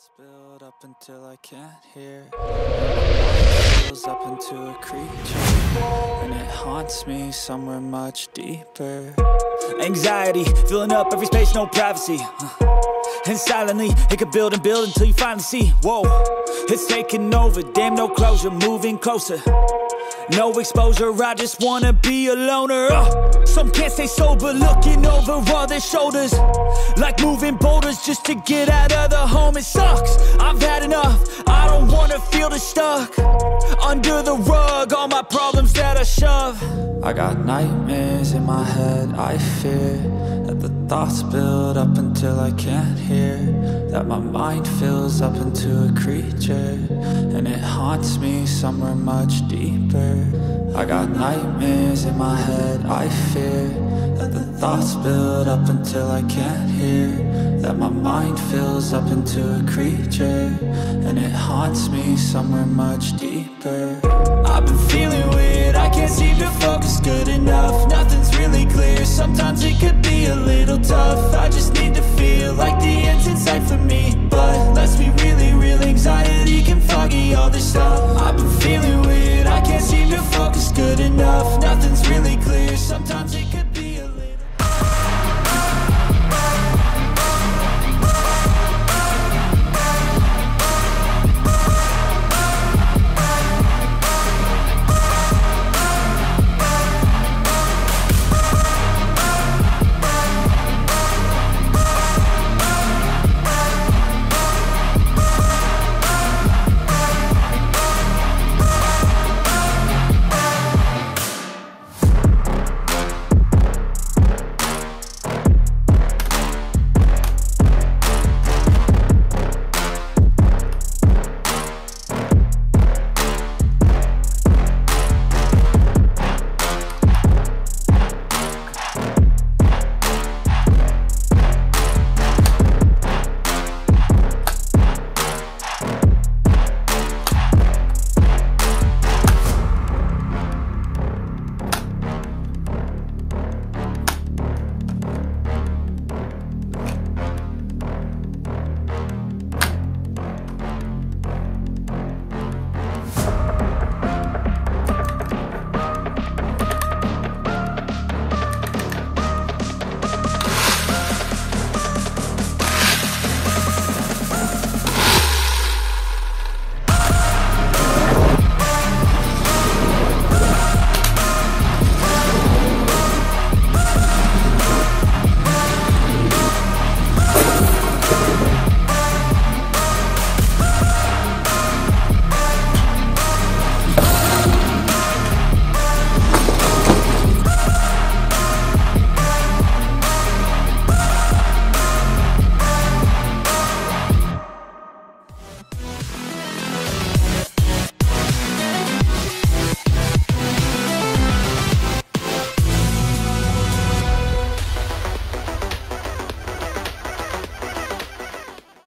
thoughts build up until I can't hear. Fills up into a creature, and it haunts me somewhere much deeper. Anxiety filling up every space, no privacy. And silently, it could build and build until you finally see, whoa, it's taking over, damn, no closure, moving closer. No exposure, I just wanna be a loner. Some can't stay sober, looking over all their shoulders, like moving boulders just to get out of the home. It sucks, I've had enough, I don't wanna feel the stuck under the rug, all my problems that I shove. I got nightmares in my head, I fear that the thoughts build up until I can't hear, that my mind fills up into a creature, and it haunts me somewhere much deeper. I got nightmares in my head, I fear that the thoughts build up until I can't hear, that my mind fills up into a creature, and it haunts me somewhere much deeper. I've been feeling weird, I can't seem to focus good enough. Nothing's really clear, sometimes it could be a little tough. I just need to feel like the end's in sight for me, but let's be really real, anxiety can foggy all this stuff. I've been feeling weird, I can't seem to focus good enough. Nothing's really clear, sometimes it could